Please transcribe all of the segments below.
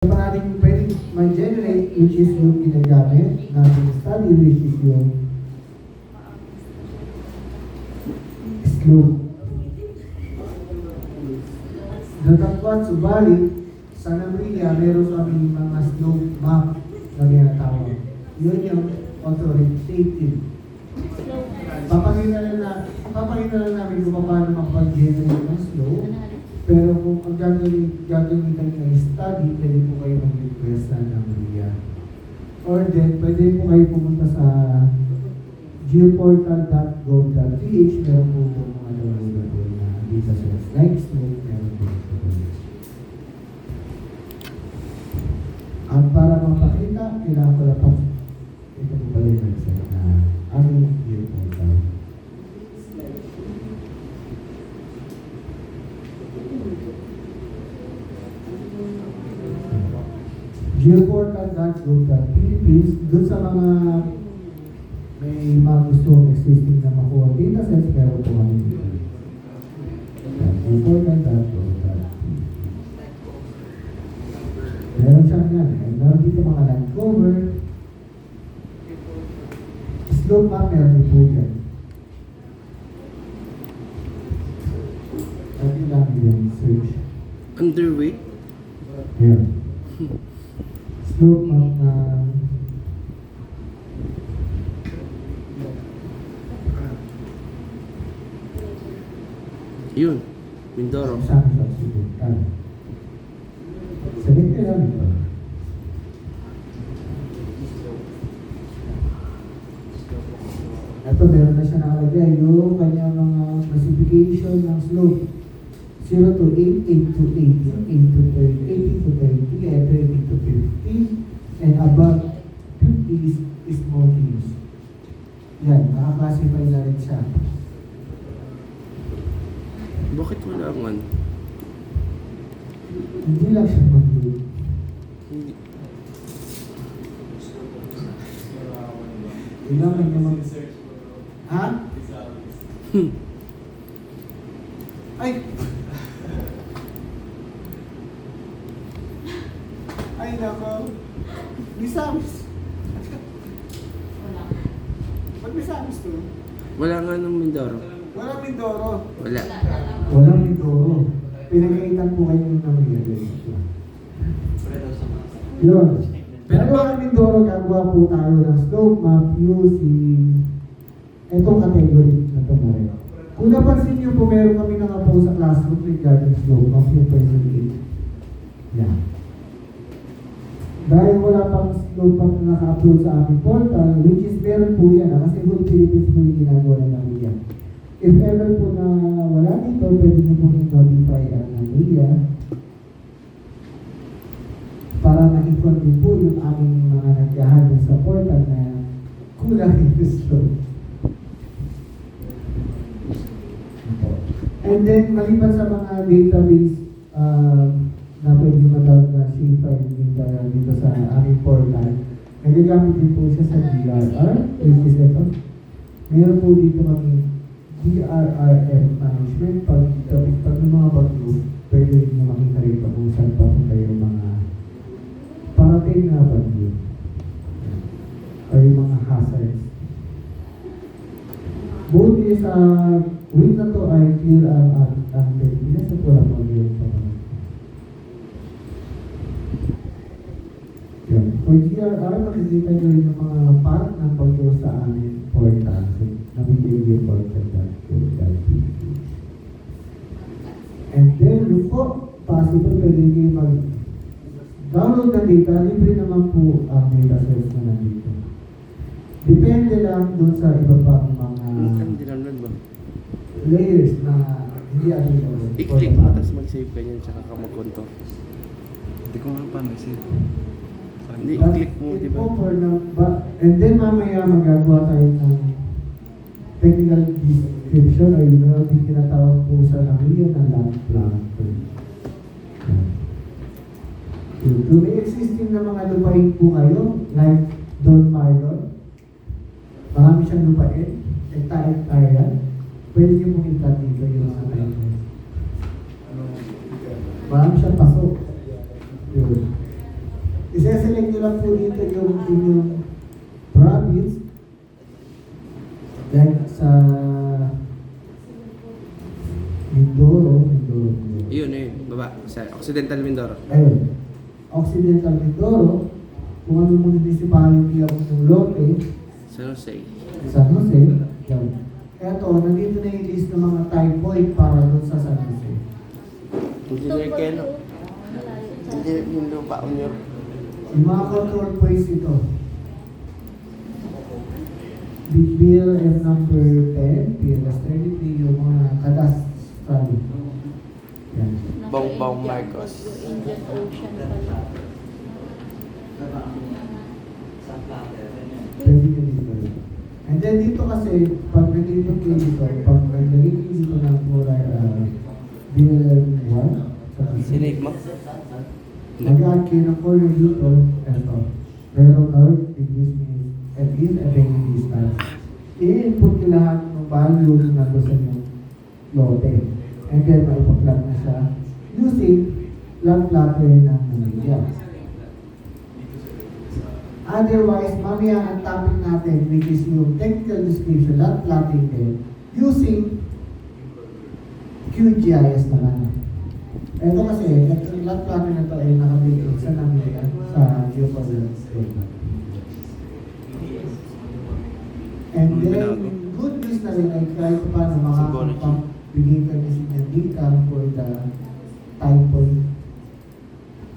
Maraming pwedeng mag-generate which is yung ginagamit natin study which is yung slope. Datapwat, subalit, sa Namria, meron kami mga slope map na ginatawag. Yun yung authoritative. Papakita lang namin kung paano makapag-generate ng slope. Pero kung ang gagamitan ng study, pwede po kayo mag-request na Namria. Or then, pwede po kayo pumunta sa geoportal.gov.ph. Meron po mga available na data sets like slope, meron po. At para mapakita, kailangan ko lang ito po pala yung website na aming geoportal. Geoportal.gov.philippines. Doon sa mga may mga gustong existing na makuha data sets, meron po kami dito. Geoportal.gov.philippines. Meron siya yan. Meron dito mga land cover. Slope map, meron din po yan. Pwede lang yung search. Underweight? Yeah. Slope map na Yun. Mindoro. saan sa sibukan. Select ka lang ito. Ito, meron na siya nakalagay yung kanyang mga classification ng slope. 0 to 8, 8 to 18, 8 to 30, 18 to 30, and 30 to 50, and above 50 is small hills. Yan, nakaklasify na rin siya. Bakit wala ang ano? Hindi lang siya mag-load. Hindi. Kailangan niya mag... Ha? Ay! Ay, nako. Misamis. Ba't misamis to? Wala nga ng Mindoro. Walang Mindoro. Wala. Walang Mindoro. Pinagkaitan po kayo ng Namria. Yun. Pero ang Mindoro, gagawa po tayo ng slope map using itong category na ito na rin. Kung napansin niyo po, meron kami nakapost sa classroom regarding slope map yung present. Yan. Dahil wala pang slope map na naka-upload sa aming portal, which is meron po yan, kasi Good Philippines po yung ginagawa ng Namria. If ever po na wala dito, pwede niyo po i-notify ang Namria para ma-inform din po yung aming mga naghahandle sa portal na kulang yung slope. And then, maliban sa mga database na pwede matawag na C5 dito sa aming portal, nagagamit din po siya sa DRR, which is ito. Meron po dito kami DRRF management. Pag may mga bagyo, pwede rin nyo makita rin kung saan pa po kayo mga parating na bagyo or yung mga hazards. Both is week na to ay clear ang Pilipinas at wala mag-iwan pa naman. Yun. For GRR, makikita nyo rin yung mga part ng pag-go sa aming portal. So, nabigay and then, yung po, possible, pwede kayo mag-download ng data. Libre naman po ang data source na nandito. Depende lang dun sa iba pang mga Hindi lang nun ba? layers na hindi available. I-click mo, tapos mag-save ka niyan, tsaka ka mag-contour. Hindi ko nga paano i-save. Hindi, i-click mo, di ba? And then mamaya magagawa tayo ng technical description or yung meron din tinatawag po sa Namria na land plan. Kung may existing na mga lupain po kayo, like Don Marlon, marami siyang lupain, hektar-hektar yan, pwede niyo pong i-plot dito yung mga tayo. Marami siyang pasok. Yun. Isa-select nyo lang po dito yung inyong province. Like sa Mindoro. Yun, baba. Sa Occidental Mindoro. Ayun. Occidental Mindoro. Kung anong municipality ang inyong lote. San Jose. San Jose. Yan. Eto, nandito na yung list ng mga time point para doon sa San Jose. Engineer Keno. Engineer yung lupa ko niyo. Yung mga control points ito. Big Bill and number 10, PLS 33, yung mga cadastral. Yan. Bongbong Marcos. Yung Indian Ocean pala. Pwede nyo dito. And then dito kasi, pag nandito kayo dito, pag nandito dito ng Bill 1, Sinave mo? mag-add kayo ng corner dito, eto. Pero north, English means, and in a very distance. I-input nyo lahat ng value na nandun sa inyong lote. And then, maipag-plot na siya using lot plotter ng media. Otherwise, mamaya ang topic natin, which is yung technical description, lot plotting din, using QGIS naman. Ito kasi, itong lot plotter na ito ay nakabigay sa namin sa geocoordinates data. And then, good news na rin ay kahit paano makakapagbigay ka na siya data for the time point.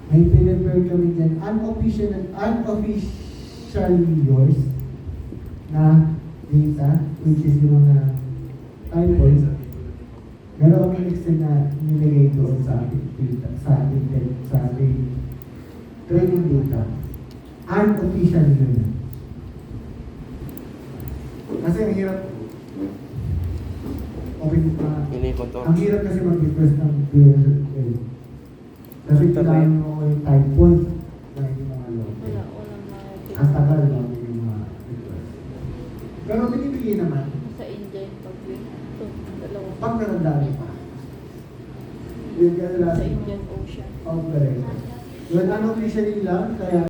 May pinipare kami dyan, unofficially yours na data, which is yung mga time points. Meron kami extend na nilagay doon sa ating data, sa ating training data. Unofficial yun. Kasi ang hirap, Yun yung kontor. ang hirap kasi mag-request ng bill. Kasi kailangan mo yung time point na yung mga lote. Walang Ang tagal lang yung mga request. Pero binibigay naman, sa Indian pag-win. Ito, dalawang pag narandaan pa. Yung sa kadalasan, Indian Ocean. operator. Yun, unofficially lang, kaya